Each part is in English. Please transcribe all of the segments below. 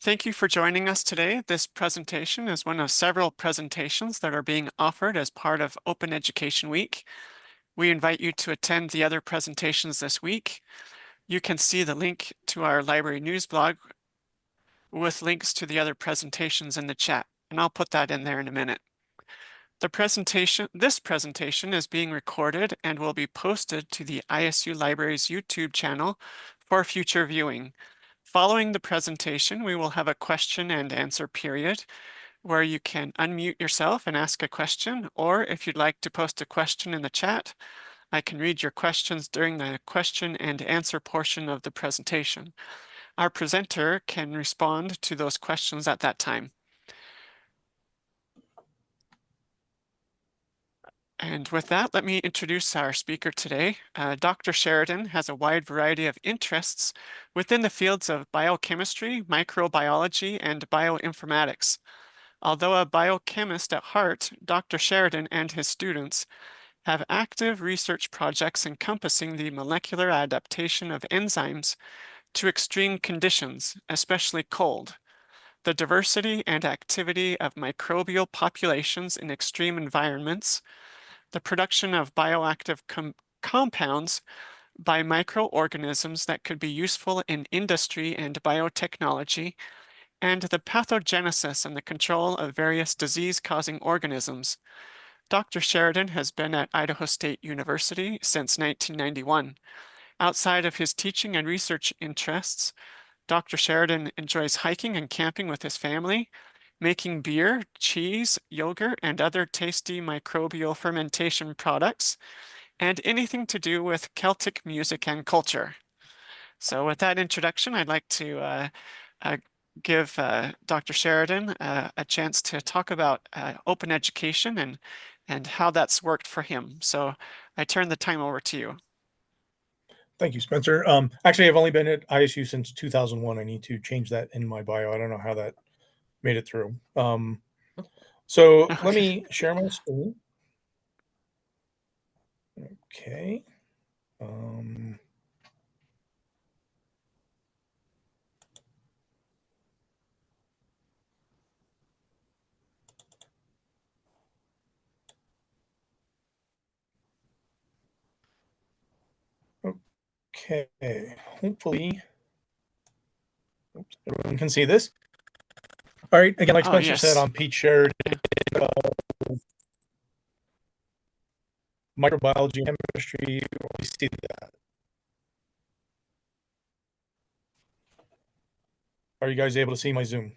Thank you for joining us today. This presentation is one of several presentations that are being offered as part of Open Education Week. We invite you to attend the other presentations this week. You can see the link to our library news blog with links to the other presentations in the chat, and I'll put that in there in a minute. This presentation is being recorded and will be posted to the ISU Library's YouTube channel for future viewing. Following the presentation, we will have a question and answer period where you can unmute yourself and ask a question, or if you'd like to post a question in the chat, I can read your questions during the question and answer portion of the presentation. Our presenter can respond to those questions at that time. And with that, let me introduce our speaker today. Dr. Sheridan has a wide variety of interests within the fields of biochemistry, microbiology, and bioinformatics. Although a biochemist at heart, Dr. Sheridan and his students have active research projects encompassing the molecular adaptation of enzymes to extreme conditions, especially cold, the diversity and activity of microbial populations in extreme environments, the production of bioactive compounds by microorganisms that could be useful in industry and biotechnology, and the pathogenesis and the control of various disease-causing organisms. Dr. Sheridan has been at Idaho State University since 1991. Outside of his teaching and research interests, Dr. Sheridan enjoys hiking and camping with his family, making beer, cheese, yogurt, and other tasty microbial fermentation products, and anything to do with Celtic music and culture. So with that introduction, I'd like to give Dr. Sheridan a chance to talk about open education and how that's worked for him. So I turn the time over to you. Thank you, Spencer. Actually, I've only been at ISU since 2001. I need to change that in my bio. I don't know how that made it through. So let me share my screen. Okay. Okay. Hopefully, everyone can see this. All right. Again, like Spencer said, I'm Pete Sheridan. Microbiology, chemistry. We see that. Are you guys able to see my Zoom?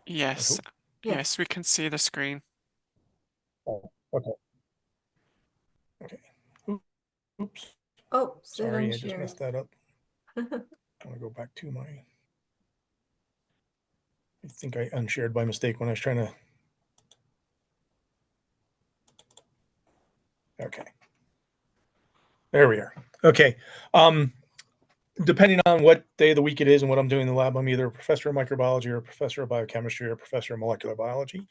Yes. Yes, we can see the screen. Oh, okay. Okay. Oops. Oh, sorry, I just messed that up. I want to go back to my. I think I unshared by mistake when I was trying to. Okay. There we are. Okay. Depending on what day of the week it is and what I'm doing in the lab, I'm either a professor of microbiology or a professor of biochemistry or a professor of molecular biology.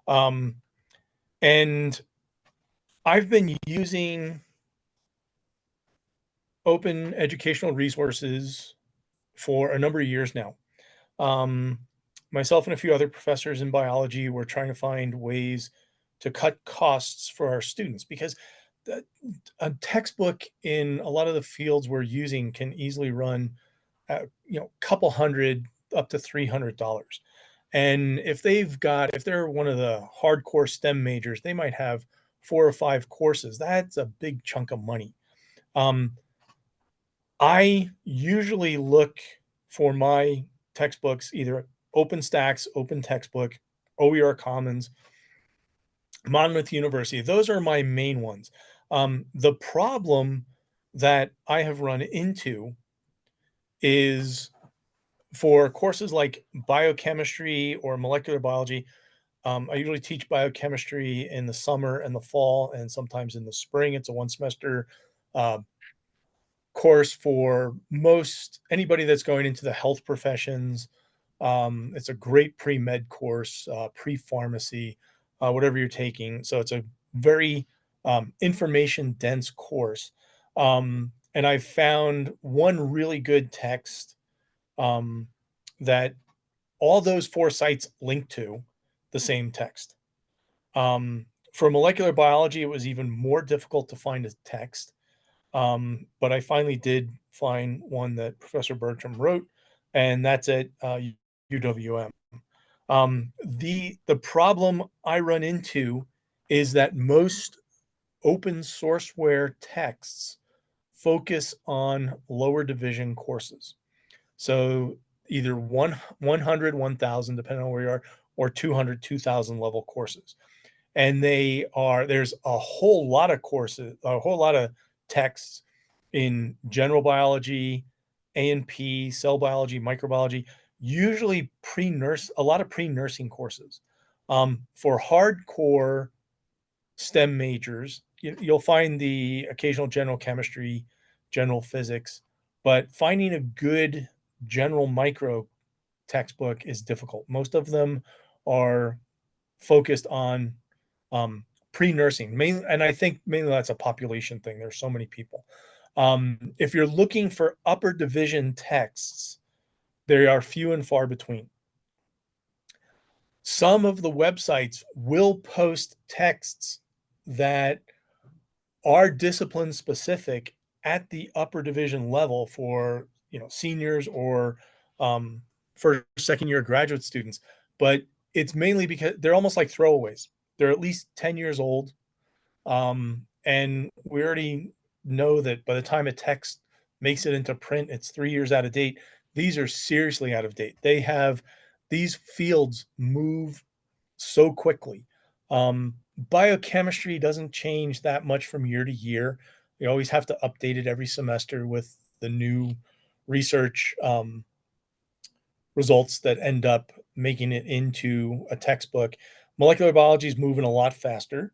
And I've been using open educational resources for a number of years now. Myself and a few other professors in biology were trying to find ways to cut costs for our students because a textbook in a lot of the fields we're using can easily run a couple hundred up to $300. And if they're one of the hardcore STEM majors, they might have 4 or 5 courses. That's a big chunk of money. I usually look for my textbooks either OpenStax, Open Textbook, OER Commons, Monmouth University. Those are my main ones. The problem that I have run into is for courses like biochemistry or molecular biology. I usually teach biochemistry in the summer and the fall, and sometimes in the spring. It's a 1-semester course for most anybody that's going into the health professions. It's a great pre-med course, pre-pharmacy, whatever you're taking. So it's a very information dense course. And I found one really good text that all those 4 sites link to the same text. For molecular biology, it was even more difficult to find a text. But I finally did find one that Professor Bertram wrote, and that's at UWM. The problem I run into is that most open sourceware texts focus on lower division courses. So either 100, 1000, depending on where you are, or 200, 2000 level courses. And there's a whole lot of courses, a whole lot of texts in general biology, A&P, cell biology, microbiology, usually a lot of pre-nursing courses. For hardcore STEM majors, you'll find the occasional general chemistry, general physics, but finding a good general micro textbook is difficult. Most of them are focused on pre-nursing, and I think mainly that's a population thing. There's so many people. If you're looking for upper division texts, they are few and far between. Some of the websites will post texts that are discipline specific at the upper division level for seniors or first, second year graduate students, but it's mainly because they're almost like throwaways. They're at least 10 years old. And we already know that by the time a text makes it into print, it's 3 years out of date. These are seriously out of date. These fields move so quickly. Biochemistry doesn't change that much from year to year. You always have to update it every semester with the new research results that end up making it into a textbook. Molecular biology is moving a lot faster.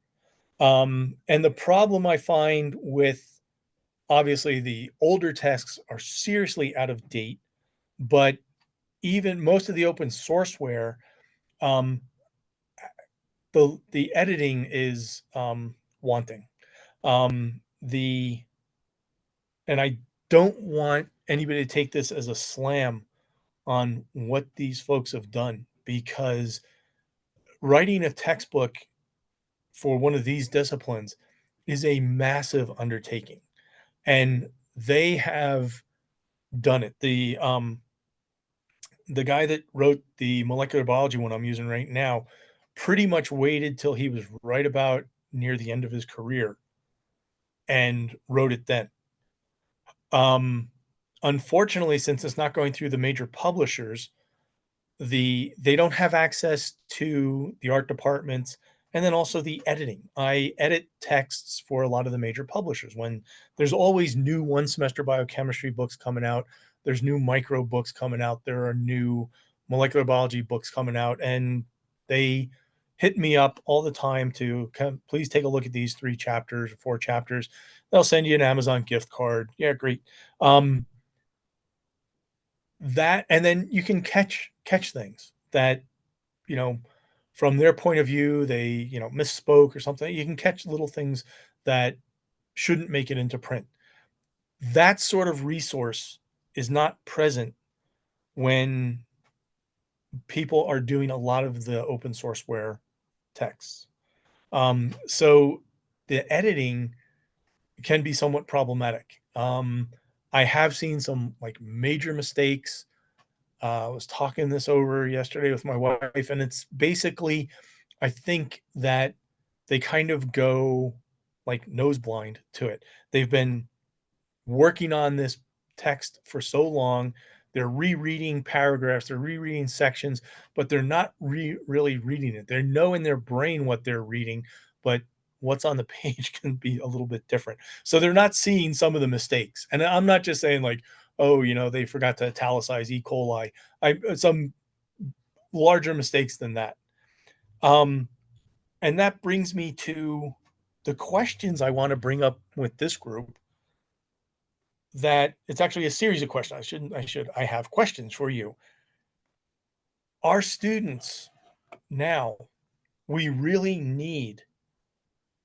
And the problem I find with, obviously, the older texts are seriously out of date, but even most of the open sourceware, um, the editing is wanting. The and I don't want anybody to take this as a slam on what these folks have done, because writing a textbook for one of these disciplines is a massive undertaking, and they have done it. The guy that wrote the molecular biology one I'm using right now pretty much waited till he was right about near the end of his career and wrote it then. Um, Unfortunately, since it's not going through the major publishers, they don't have access to the art departments and then also the editing. I edit texts for a lot of the major publishers. When there's always new one semester biochemistry books coming out, there's new micro books coming out, there are new molecular biology books coming out, and they hit me up all the time to please take a look at these 3 chapters or 4 chapters. They'll send you an Amazon gift card. Yeah, great. Um, that, and then you can catch things that, you know from their point of view, they misspoke or something. You can catch little things that shouldn't make it into print. That sort of resource is not present when people are doing a lot of the open sourceware texts. So the editing can be somewhat problematic. I have seen some like major mistakes. I was talking this over yesterday with my wife, and it's basically, I think that they kind of go like nose blind to it. They've been working on this text for so long. They're rereading paragraphs, they're rereading sections, but they're not really reading it. They know in their brain what they're reading, but what's on the page can be a little bit different. So they're not seeing some of the mistakes. And I'm not just saying like, oh, they forgot to italicize E. coli. Some larger mistakes than that. And that brings me to the questions I want to bring up with this group. That it's actually a series of questions. I have questions for you. Our students now, we really need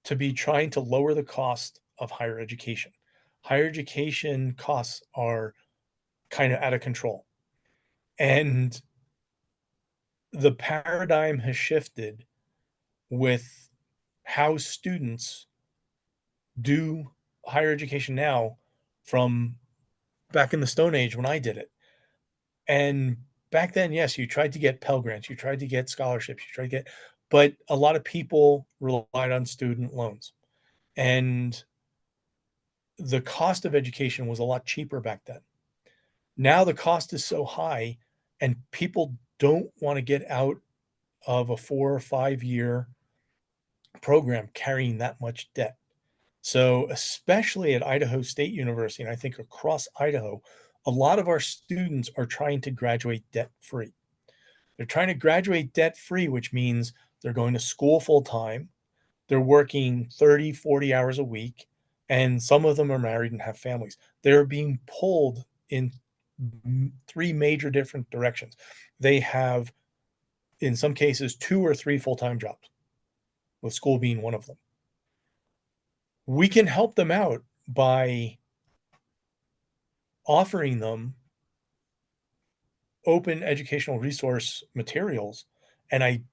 to be trying to lower the cost of higher education. Higher education costs are kind of out of control. And the paradigm has shifted with how students do higher education now from back in the Stone Age when I did it. And back then, yes, you tried to get Pell Grants, you tried to get scholarships, you tried to get, but a lot of people relied on student loans. And the cost of education was a lot cheaper back then. Now the cost is so high, and people don't want to get out of a 4 or 5 year program carrying that much debt. So, especially at Idaho State University, and I think across Idaho, a lot of our students are trying to graduate debt free. They're trying to graduate debt free, which means they're going to school full time, they're working 30, 40 hours a week, and some of them are married and have families. They're being pulled in three major different directions. They have, in some cases, 2 or 3 full time jobs, with school being one of them. We can help them out by offering them open educational resource materials, and I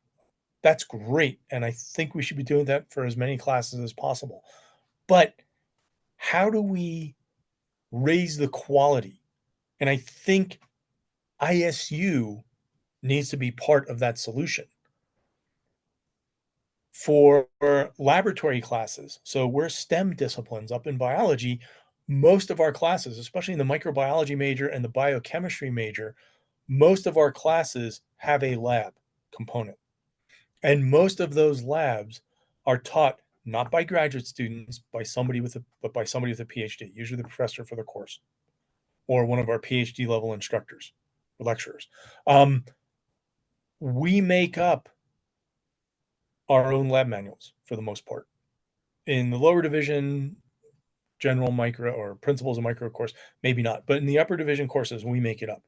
that's great, and I think we should be doing that for as many classes as possible. But how do we raise the quality? And I think ISU needs to be part of that solution. For laboratory classes, so we're STEM disciplines up in biology, most of our classes, especially in the microbiology major and the biochemistry major, most of our classes have a lab component. And most of those labs are taught not by graduate students, but by somebody with a PhD, usually the professor for the course or one of our PhD level instructors or lecturers. We make up our own lab manuals for the most part. In the lower division, general micro or principles of micro course, maybe not. But in the upper division courses, we make it up.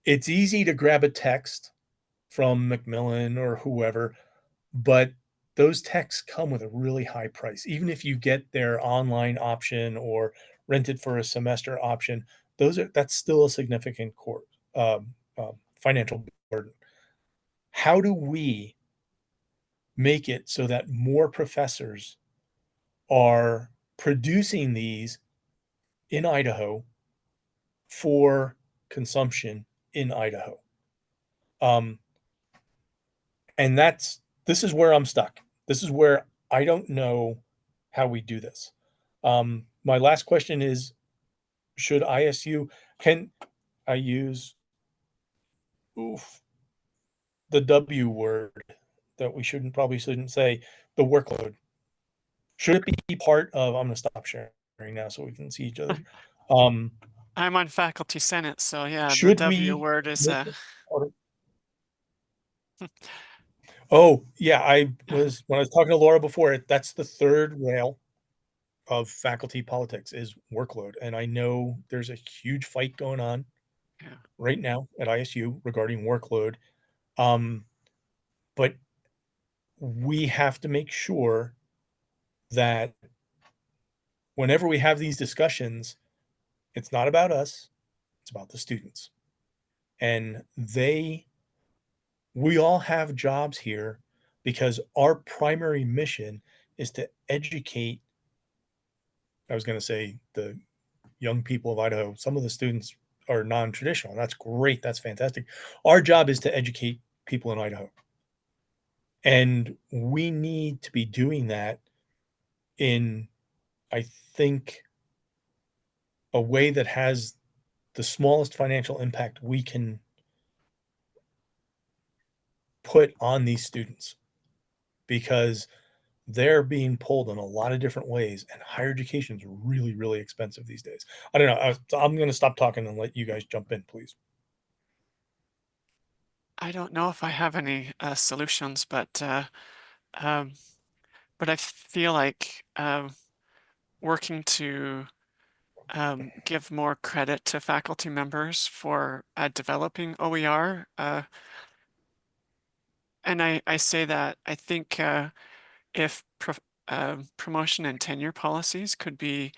It's easy to grab a text from Macmillan or whoever, but those texts come with a really high price. Even if you get their online option or rent it for a semester option, that's still a significant financial burden. How do we make it so that more professors are producing these in Idaho for consumption in Idaho? Um, and this is where I'm stuck. This is where I don't know how we do this. My last question is, should ISU, can I use oof, the W word that we probably shouldn't say, the workload? Should it be part of, I'm going to stop sharing now so we can see each other. Um, I'm on faculty senate, so yeah, the should W we word is make it part of, oh, yeah, when I was talking to Laura before, that's the third rail of faculty politics is workload. And I know there's a huge fight going on yeah. right now at ISU regarding workload. Um, but we have to make sure that whenever we have these discussions, it's not about us, it's about the students. And we all have jobs here because our primary mission is to educate, I was going to say the young people of Idaho. Some of the students are non-traditional. That's great. That's fantastic. Our job is to educate people in Idaho. And we need to be doing that in, I think, a way that has the smallest financial impact we can put on these students because they're being pulled in a lot of different ways, and higher education is really, really expensive these days. I don't know. I'm going to stop talking and let you guys jump in, please. I don't know if I have any solutions, um, but I feel like working to give more credit to faculty members for developing OER. And I say that I think if promotion and tenure policies could be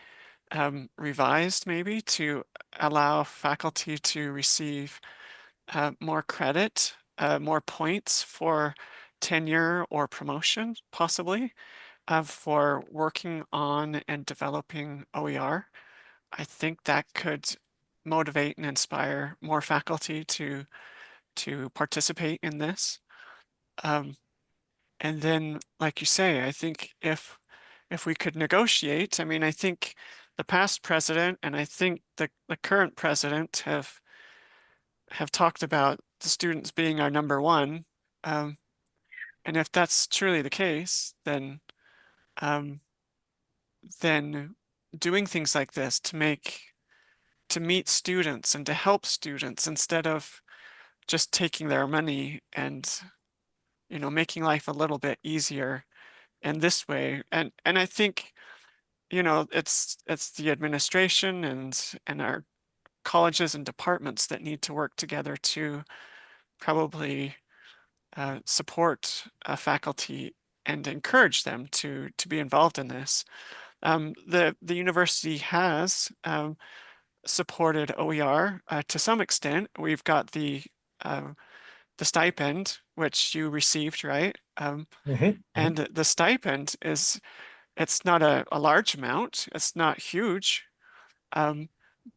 revised maybe to allow faculty to receive more credit, more points for tenure or promotion, possibly, for working on and developing OER. I think that could motivate and inspire more faculty to participate in this. Um, and then, like you say, I think if we could negotiate, I mean, I think the past president and I think the current president have talked about the students being our number one. Um, and if that's truly the case, um, then doing things like this to meet students and to help students instead of just taking their money and making life a little bit easier in this way. And I think it's the administration and our colleges and departments that need to work together to probably support faculty and encourage them to be involved in this. The university has supported OER to some extent. We've got the stipend, which you received, right? Mhm, mhm, And the stipend it's not a large amount. It's not huge, um,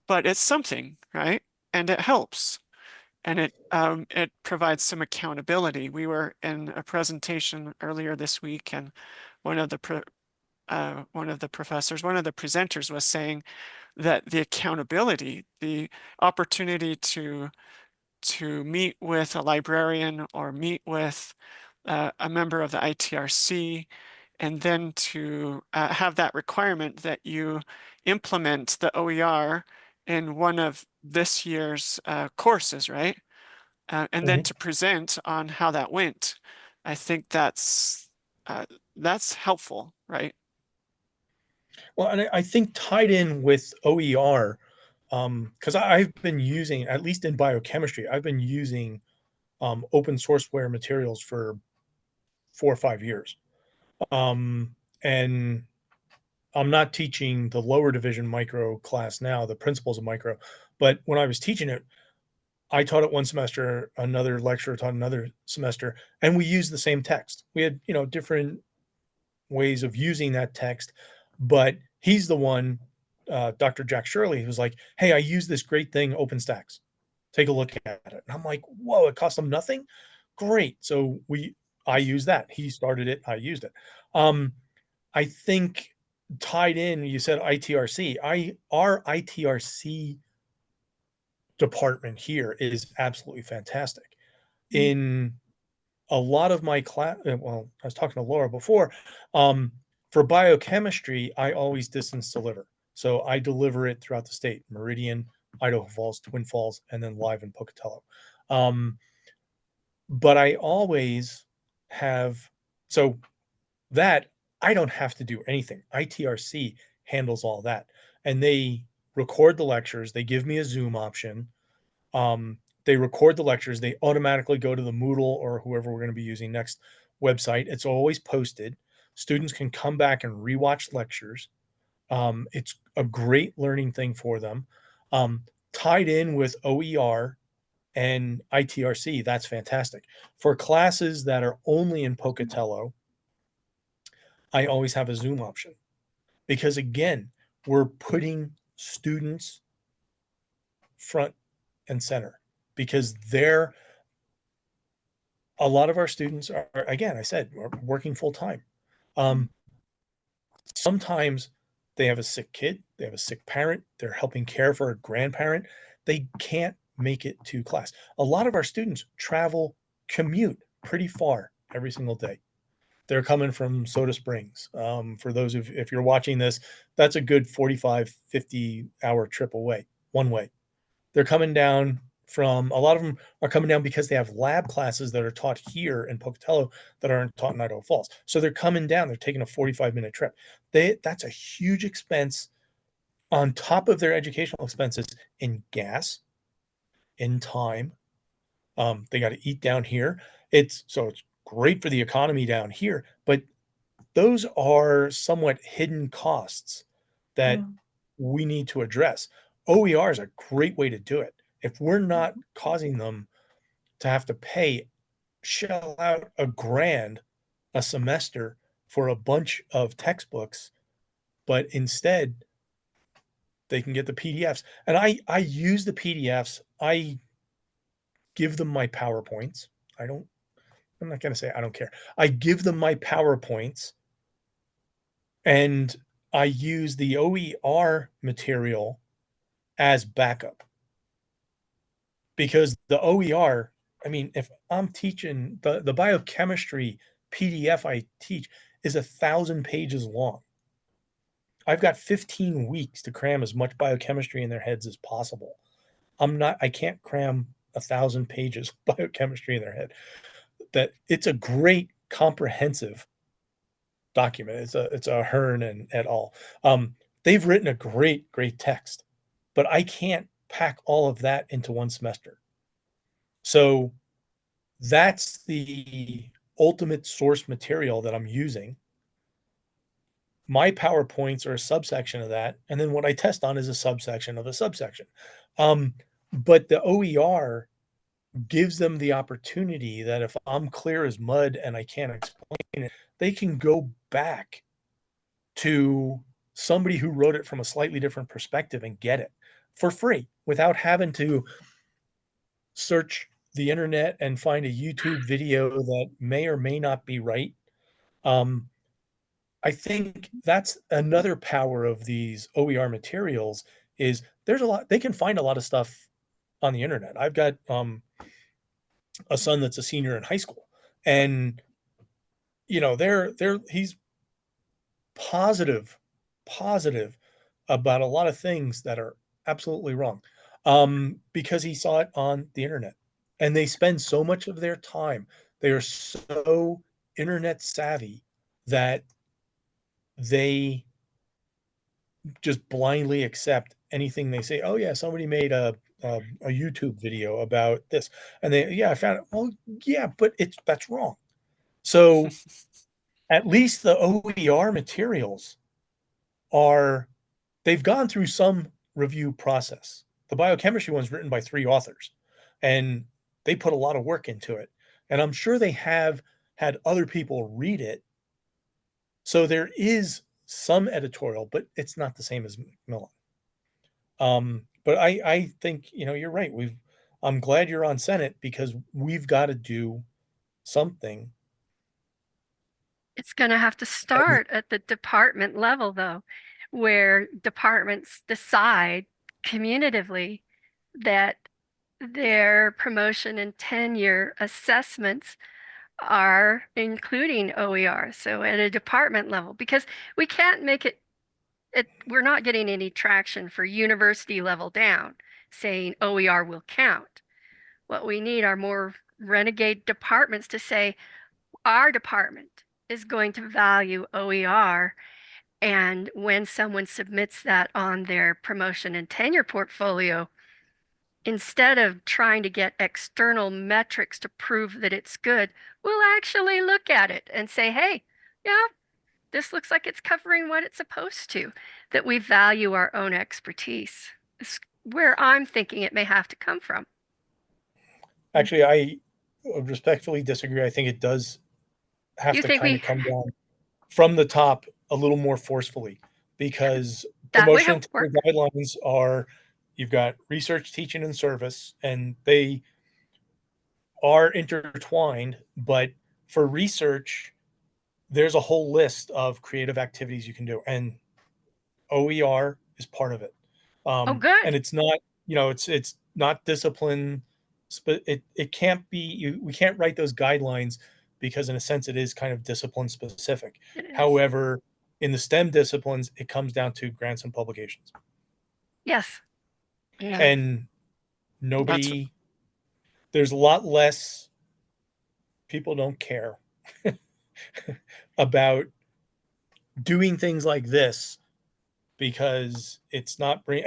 but it's something, right? And it helps. And it provides some accountability. We were in a presentation earlier this week, and one of the one of the professors, one of the presenters was saying that the accountability, the opportunity to meet with a librarian or meet with a member of the ITRC, and then to have that requirement that you implement the OER in one of this year's courses, right? And then mhm. to present on how that went. I think uh, that's helpful, right? Well, and I think tied in with OER, because I've been using, at least in biochemistry, I've been using open sourceware materials for 4 or 5 years. Um, and I'm not teaching the lower division micro class now, the principles of micro, but when I was teaching it, I taught it one semester, another lecturer taught another semester, and we used the same text. We had, different ways of using that text, but he's the one, Dr. Jack Shirley, who was like, "Hey, I use this great thing, OpenStax. Take a look at it." And I'm like, "Whoa, it cost him nothing? Great." So I use that. He started it, I used it. Um, I think tied in, you said ITRC. Our ITRC department here is absolutely fantastic. In a lot of my class, well, I was talking to Laura before. Um, for biochemistry, I always distance deliver. So I deliver it throughout the state: Meridian, Idaho Falls, Twin Falls, and then live in Pocatello. Um, but I always have, so that I don't have to do anything. ITRC handles all that. And they record the lectures, they give me a Zoom option. They record the lectures, they automatically go to the Moodle or whoever we're going to be using next website. It's always posted. Students can come back and rewatch lectures. It's a great learning thing for them. Um, Tied in with OER and ITRC, that's fantastic. For classes that are only in Pocatello, I always have a Zoom option because, again, we're putting students front and center because they're a lot of our students are, again, I said, are working full time. Um, Sometimes they have a sick kid, they have a sick parent, they're helping care for a grandparent. They can't make it to class. A lot of our students commute pretty far every single day. They're coming from Soda Springs. For those of, if you're watching this, that's a good 45, 50 hour trip away, one way. They're coming down from, a lot of them are coming down because they have lab classes that are taught here in Pocatello that aren't taught in Idaho Falls. So they're coming down, they're taking a 45-minute trip. That's a huge expense on top of their educational expenses in gas, in time. They got to eat down here. It's great for the economy down here, but those are somewhat hidden costs that we need to address. OER is a great way to do it. If we're not causing them to have to shell out $1,000 a semester for a bunch of textbooks, but instead they can get the PDFs. And I use the PDFs. I give them my PowerPoints. I'm not going to say I don't care. I give them my PowerPoints, and I use the OER material as backup, because the OER, I mean, if I'm teaching the biochemistry PDF I teach is 1,000 pages long. I've got 15 weeks to cram as much biochemistry in their heads as possible. I can't cram 1,000 pages of biochemistry in their head. That it's a great comprehensive document. It's a Hearn and et al. They've written a great text, but I can't pack all of that into one semester. So that's the ultimate source material that I'm using. My PowerPoints are a subsection of that, and then what I test on is a subsection of a subsection. But the OER gives them the opportunity that if I'm clear as mud and I can't explain it, they can go back to somebody who wrote it from a slightly different perspective and get it for free without having to search the internet and find a YouTube video that may or may not be right. Um, I think that's another power of these OER materials is there's a lot they can find a lot of stuff on the internet. I've got a son that's a senior in high school, and he's positive positive about a lot of things that are absolutely wrong, because he saw it on the internet, and they spend so much of their time, they are so internet savvy that they just blindly accept anything they say. Oh yeah, somebody made a YouTube video about this, and yeah, I found it. Well, yeah, but that's wrong. So at least the OER materials are they've gone through some review process. The biochemistry one's written by 3 authors, and they put a lot of work into it. And I'm sure they have had other people read it. So there is some editorial, but it's not the same as Macmillan. But I think you're right. I'm glad you're on Senate because we've got to do something. It's going to have to And start at the department level, though, where departments decide communitively that their promotion and tenure assessments are including OER. So at a department level, because we can't make we're not getting any traction for university level down saying OER will count. What we need are more renegade departments to say, our department is going to value OER. And when someone submits that on their promotion and tenure portfolio, instead of trying to get external metrics to prove that it's good, we'll actually look at it and say, hey, yeah, this looks like it's covering what it's supposed to, that we value our own expertise. It's where I'm thinking it may have to come from. actually, I respectfully disagree. I think it does have You to think kind we of come down from the top a little more forcefully, because that would promotion help and tenure work? guidelines are you've got research, teaching, and service, and they are intertwined. But for research, there's a whole list of creative activities you can do, and OER is part of it. Oh, good. And it's not, it's not discipline, but it can't be. We can't write those guidelines because, in a sense, it is kind of discipline specific. It is. However, in the STEM disciplines, it comes down to grants and publications, Yes. Yeah, and that's nobody. There's a lot less people don't care about doing things like this because it's not bring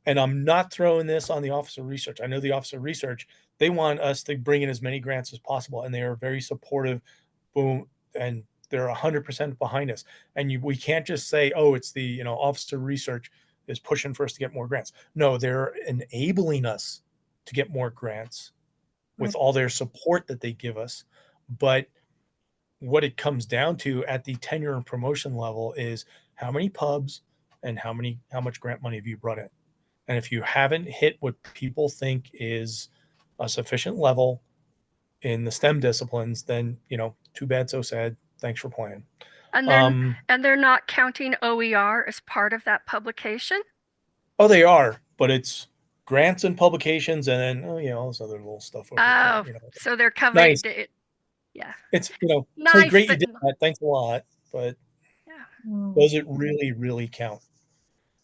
and I'm not throwing this on the Office of Research. I know the Office of Research, they want us to bring in as many grants as possible, and they are very supportive. Boom, and they're 100% behind us. And we can't just say, oh, it's the Office of Research is pushing for us to get more grants. No, they're enabling us to get more grants. with all their support that they give us. But what it comes down to at the tenure and promotion level is how many pubs and how much grant money have you brought in? And if you haven't hit what people think is a sufficient level in the STEM disciplines, then, too bad, so sad. Thanks for playing. And Um, they're not counting OER as part of that publication? oh, they are, but it's grants and publications, and then all this other little stuff over Oh, here. so they're covering Nice. it. Yeah. It's hey, Nice, great you but did that. Thanks a lot, but yeah. does it really, really count?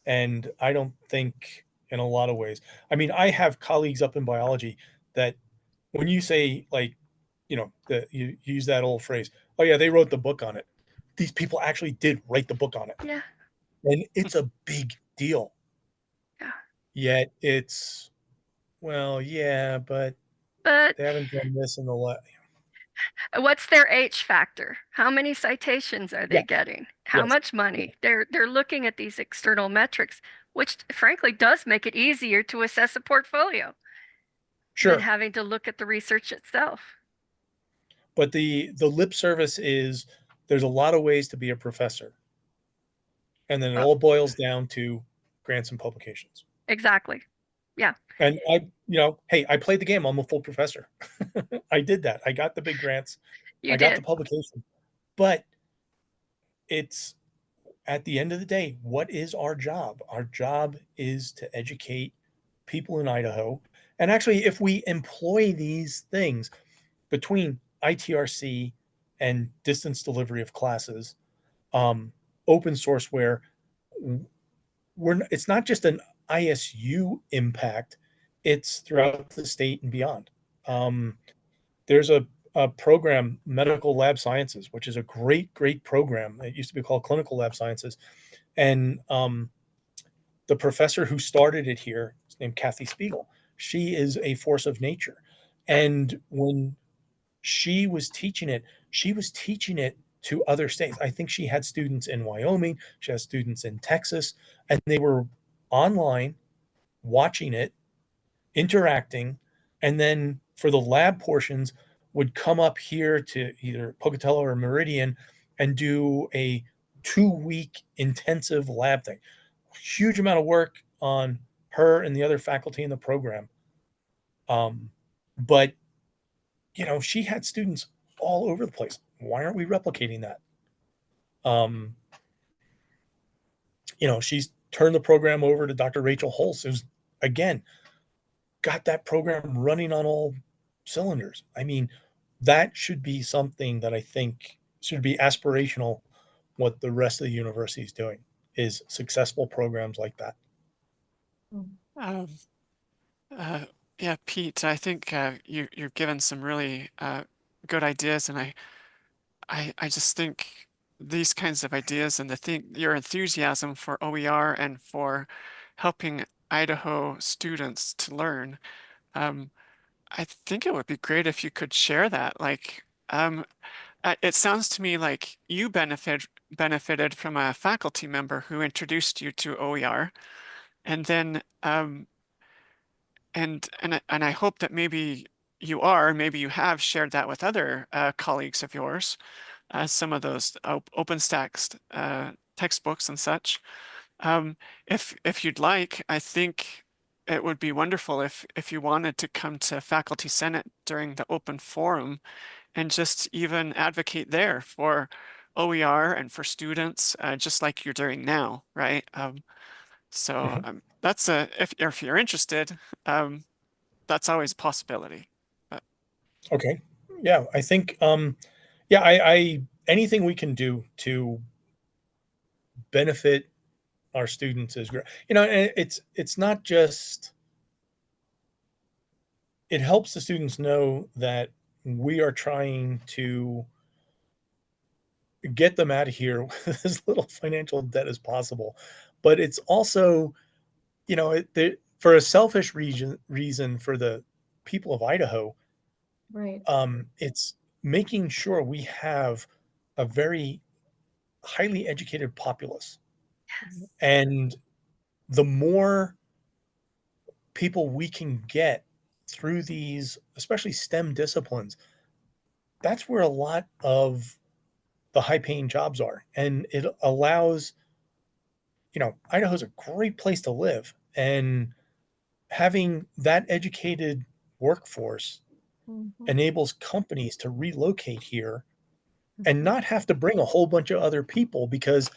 And I don't think in a lot of ways. I mean, I have colleagues up in biology that when you say like, that you use that old phrase, oh yeah, they wrote the book on it. These people actually did write the book on it. Yeah. And it's a big deal. Yeah. Yet it's, well, yeah, but But they haven't done this in the what's their H factor? How many citations are yeah, they getting? How yes, much money? They're looking at these external metrics, which frankly does make it easier to assess a portfolio than sure. having to look at the research itself. But the lip service is there's a lot of ways to be a professor. And then it Oh, all boils down to grants and publications. exactly. Yeah, And hey, I played the game. I'm a full professor. I did that. I got the big grants. you I got the did. publication. But it's at the end of the day, what is our job? Our job is to educate people in Idaho. And actually, if we employ these things between ITRC and distance delivery of classes, open sourceware, it's not just an ISU impact, it's throughout the state and beyond. There's a program, Medical Lab Sciences, which is a great program. It used to be called Clinical Lab Sciences. And the professor who started it here is named Kathy Spiegel. She is a force of nature. And when she was teaching it to other states. I think she had students in Wyoming, she has students in Texas, and they were online watching it, interacting, and then for the lab portions would come up here to either Pocatello or Meridian and do a 2-week intensive lab thing. Huge amount of work on her and the other faculty in the program. But she had students all over the place. Why aren't we replicating that? She's turned the program over to Dr. Rachel Holz, who's again got that program running on all cylinders. I mean, that should be something that I think should be aspirational. What the rest of the university is doing is successful programs like that. Um, yeah, Pete, I think you've given some really good ideas, and I just think these kinds of ideas and your enthusiasm for OER and for helping Idaho students to learn, um, I think it would be great if you could share that. Like, it sounds to me like you benefited from a faculty member who introduced you to OER, and then and I hope that maybe you have shared that with other colleagues of yours, some of those OpenStax textbooks and such. If you'd like, I think it would be wonderful if you wanted to come to Faculty Senate during the open forum and just even advocate there for OER and for students, just like you're doing now, right? So Mhm. that's if you're interested, that's always a possibility. But Okay. Yeah, I think yeah, I anything we can do to benefit our students is great. And it's not just it helps the students know that we are trying to get them out of here with as little financial debt as possible. But it's also, for a selfish reason for the people of Idaho, Right. it's making sure we have a very highly educated populace. Yes. And the more people we can get through these, especially STEM disciplines, that's where a lot of the high paying jobs are. And it allows, Idaho's a great place to live. And having that educated workforce Mhm, enables companies to relocate here and mhm. not have to bring a whole bunch of other people because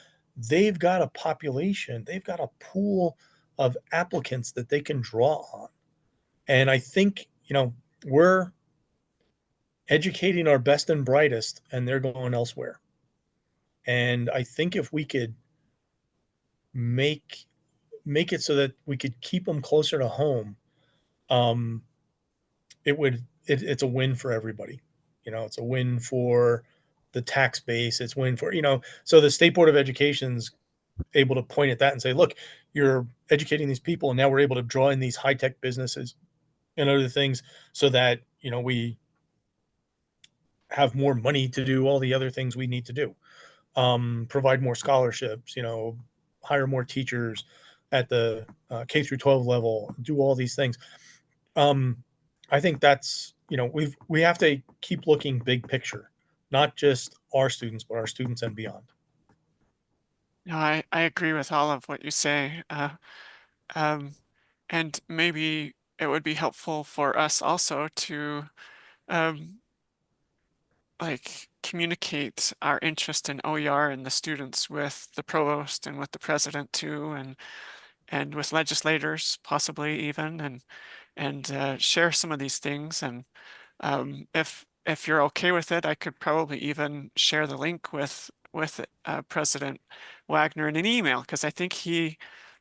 they've got a population, they've got a pool of applicants that they can draw on. And I think, we're educating our best and brightest and they're going elsewhere. And I think if we could make make it so that we could keep them closer to home, um, it's a win for everybody. It's a win for the tax base. It's a win for, so the State Board of Education's able to point at that and say, look, you're educating these people, and now we're able to draw in these high tech businesses and other things so that, we have more money to do all the other things we need to do. Provide more scholarships, hire more teachers at the K through 12 level, do all these things. Um, I think that's, we have to keep looking big picture, not just our students, but our students and beyond. No, I agree with all of what you say. Um, and maybe it would be helpful for us also to um, like communicate our interest in OER and the students with the provost and with the president too, and with legislators possibly even, and share some of these things. And if you're okay with it, I could probably even share the link with President Wagner in an email because I think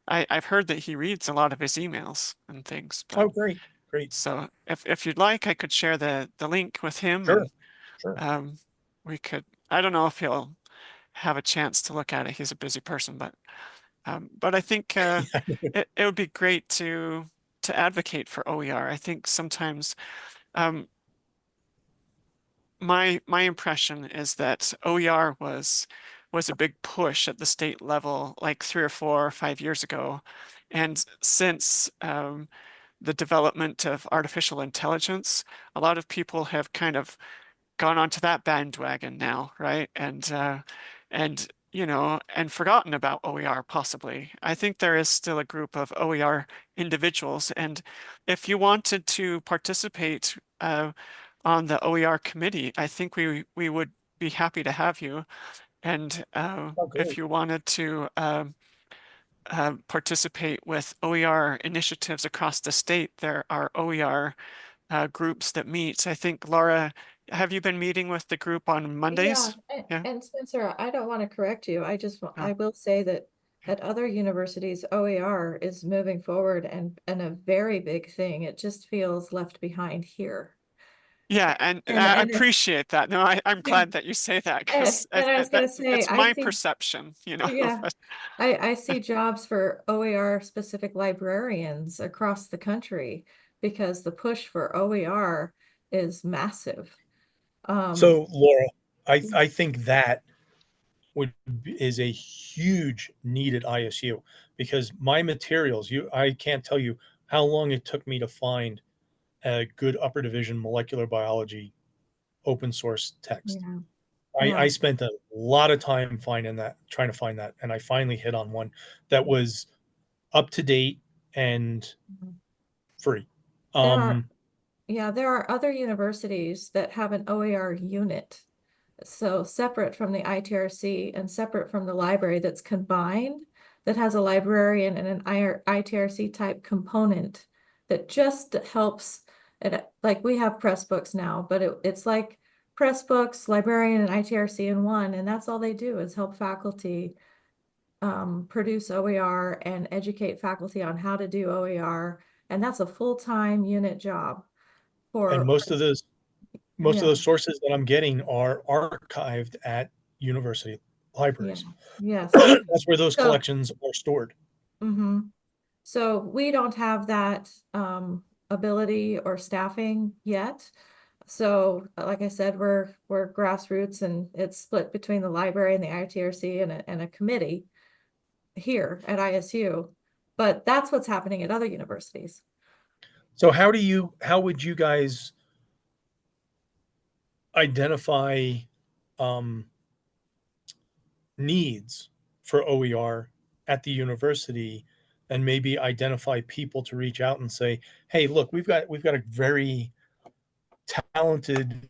I've heard that he reads a lot of his emails and things. But Oh, great. Great. so if you'd like, I could share the link with him, Sure. and Sure. we could. I don't know if he'll have a chance to look at it. He's a busy person, but I think it would be great to advocate for OER. I think sometimes um, my impression is that OER was a big push at the state level like 3 or 4 or 5 years ago, and since the development of artificial intelligence, a lot of people have kind of gone onto that bandwagon now, right? And and forgotten about OER possibly. I think there is still a group of OER individuals, and if you wanted to participate on the OER committee, I think we would be happy to have you. And Oh, if great. you wanted to participate with OER initiatives across the state, there are OER groups that meet. I think, Laura, have you been meeting with the group on Yeah, Mondays? Yeah. and Spencer, I don't want to correct you. Oh, I will say that yeah. at other universities, OER is moving forward and a very big thing. It just feels left behind here. Yeah, and And I and it, appreciate that. No, I'm yeah, glad that you say that because and I was that gonna say, it's my perception, yeah, but I see jobs for OER specific librarians across the country because the push for OER is massive. Um, So, Laura, I think that is a huge need at ISU because my materials, I can't tell you how long it took me to find a good upper division molecular biology open source text. yeah, I yeah. spent a lot of time finding that, trying to find that, and I finally hit on one that was up to date and Mhm. free. There are, Um, yeah, there are other universities that have an OER unit. So separate from the ITRC and separate from the library that's combined, that has a librarian and an ITRC type component that just helps. Like we have press books now, but it's like press books, librarian, and ITRC in one, and that's all they do is help faculty produce OER and educate faculty on how to do OER. And that's a full-time unit job and for, most of yeah, those sources that I'm getting are archived at university yeah, libraries. yes. That's where those So, collections are stored. mhm. So we don't have that ability or staffing yet. So, like I said, we're grassroots and it's split between the library and the ITRC and a committee here at ISU. But that's what's happening at other universities. So how would you guys identify um, needs for OER at the university, and maybe identify people to reach out and say, hey, look, we've got a very talented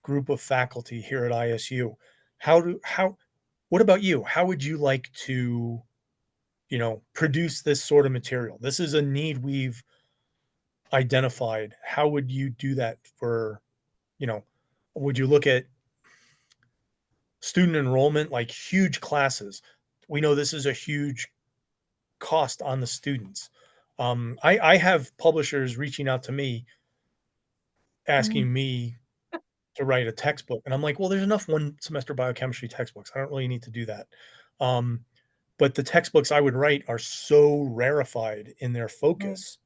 group of faculty here at ISU. How what about you? How would you like to, produce this sort of material? This is a need we've identified. How would you do that for, you know, would you look at student enrollment, like huge classes? We know this is a huge cost on the students. I have publishers reaching out to me Mm, asking me to write a textbook, and I'm like, well, there's enough one semester biochemistry textbooks. I don't really need to do that. Um, but the textbooks I would write are so rarefied in their right. focus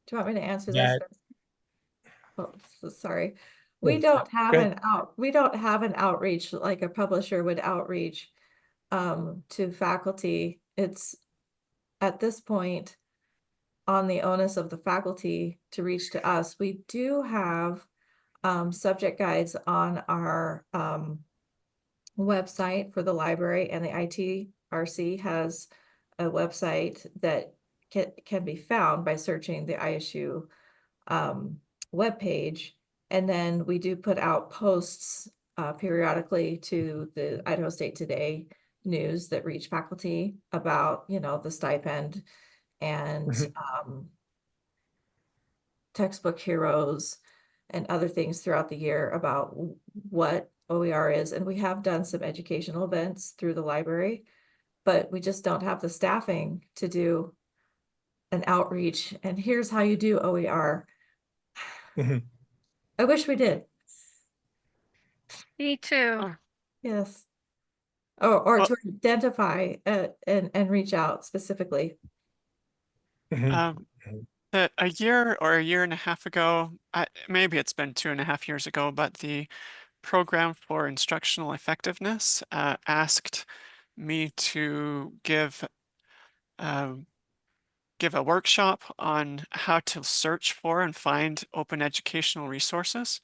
Do you want me to answer this? that Oh, sorry. oh, good. We don't have an outreach like a publisher would outreach to faculty. It's at this point on the onus of the faculty to reach to us. We do have subject guides on our website for the library, and the ITRC has a website that can be found by searching the ISU webpage. And then we do put out posts periodically to the Idaho State Today news that reach faculty about, the stipend and Mhm, textbook heroes and other things throughout the year about what OER is. And we have done some educational events through the library, but we just don't have the staffing to do an outreach. And here's how you do OER. mhm. I wish we did. Me too. Oh, Yes. Or well, to identify and reach out specifically. Mhm, um, mhm, a year or a year and a half ago, maybe it's been 2.5 years ago, but the Program for Instructional Effectiveness asked me to um, give a workshop on how to search for and find open educational resources.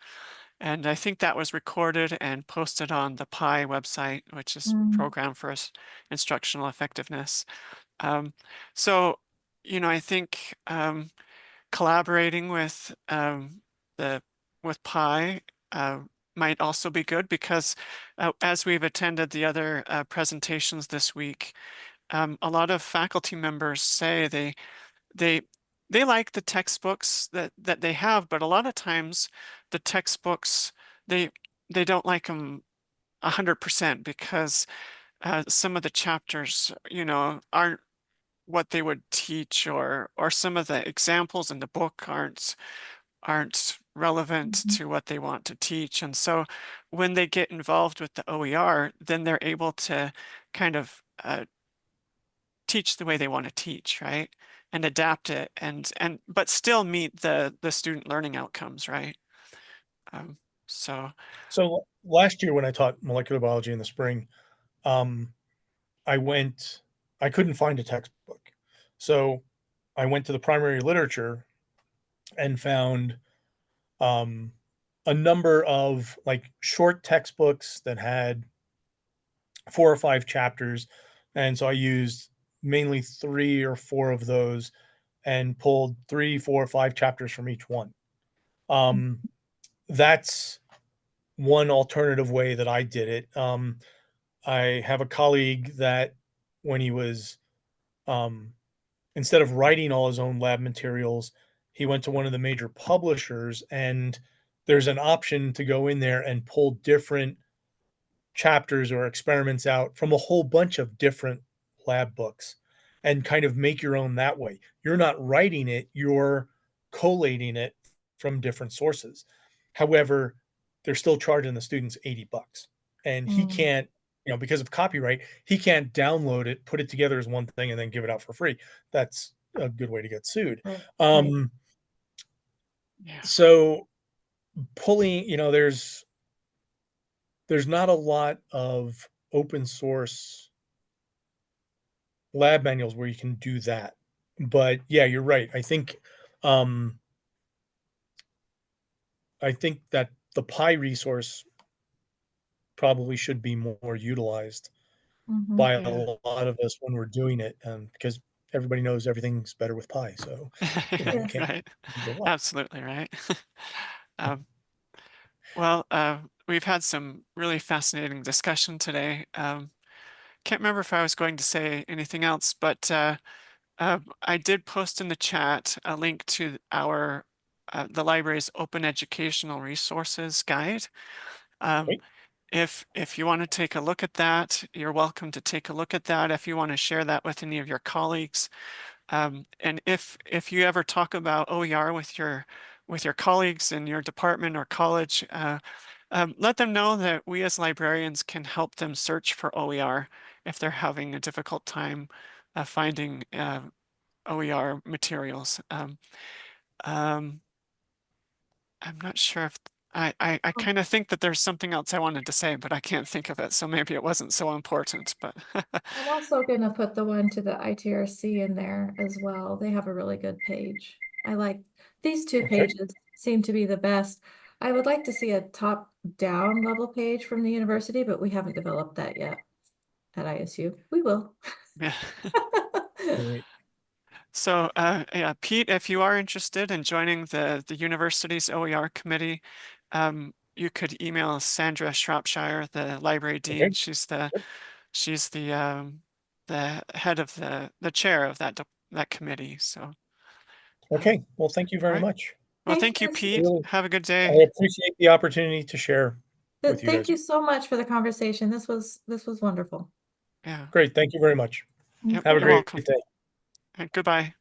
And I think that was recorded and posted on the PI website, which is Mm, Program for Instructional Effectiveness. Um, so, I think collaborating the with Pi might also be good because as we've attended the other presentations this week, a lot of faculty members say they they like the textbooks that they have, but a lot of times the textbooks they they don't like them 100% because some of the chapters, aren't what they would teach, or some of the examples in the book aren't relevant mhm, to what they want to teach. And so when they get involved with the OER, then they're able to kind of teach the way they want to teach, right? And adapt it and but still meet the student learning outcomes, right? Um, so So last year when I taught molecular biology in the spring, um, I went, I couldn't find a textbook. So I went to the primary literature and found um, a number of like short textbooks that had 4 or 5 chapters. And so I used mainly 3 or 4 of those and pulled 3, 4, 5 chapters from each one. Um, that's one alternative way that I did it. I have a colleague that when he was, um, instead of writing all his own lab materials, he went to one of the major publishers, and there's an option to go in there and pull different chapters or experiments out from a whole bunch of different lab books and kind of make your own that way. You're not writing it, you're collating it from different sources. However, they're still charging the students $80. And he mm, can't, because of copyright, he can't download it, put it together as one thing, and then give it out for free. That's a good way to get sued. right, right. Um, yeah. so pulling, there's not a lot of open source lab manuals where you can do that. But yeah, you're right. I think um, I think that the Pi resource probably should be more utilized by a Yeah. lot of us when we're doing it, because everybody knows everything's better with Pi. So, you Yes. can't Right. do a lot. Absolutely right. Um, well, we've had some really fascinating discussion today. Can't remember if I was going to say anything else, but I did post in the chat a link to our the library's Open Educational Resources Guide. Right? If you want to take a look at that, you're welcome to take a look at that. If you want to share that with any of your colleagues, and if you ever talk about OER with your colleagues in your department or college, let them know that we as librarians can help them search for OER if they're having a difficult time finding OER materials. Um, I'm not sure if I Oh, kind of think that there's something else I wanted to say, but I can't think of it. So maybe it wasn't so important, but I'm also going to put the one to the ITRC in there as well. They have a really good page. I like these two Okay. pages seem to be the best. I would like to see a top-down level page from the university, but we haven't developed that yet at ISU. We will. yeah. Right. So yeah, Pete, if you are interested in joining the university's OER committee, you could email Sandra Shropshire, the library dean. Okay. She's the head of the chair of that committee. So Okay. Well, thank you all very right. much. Well, Thank thank you, you. I Pete. really, Have a good I day. appreciate the opportunity to share with you Thank guys. you so much for the conversation. This was wonderful. Yeah. Great. Thank you very much. Yep. Have a You're great welcome. day. Goodbye.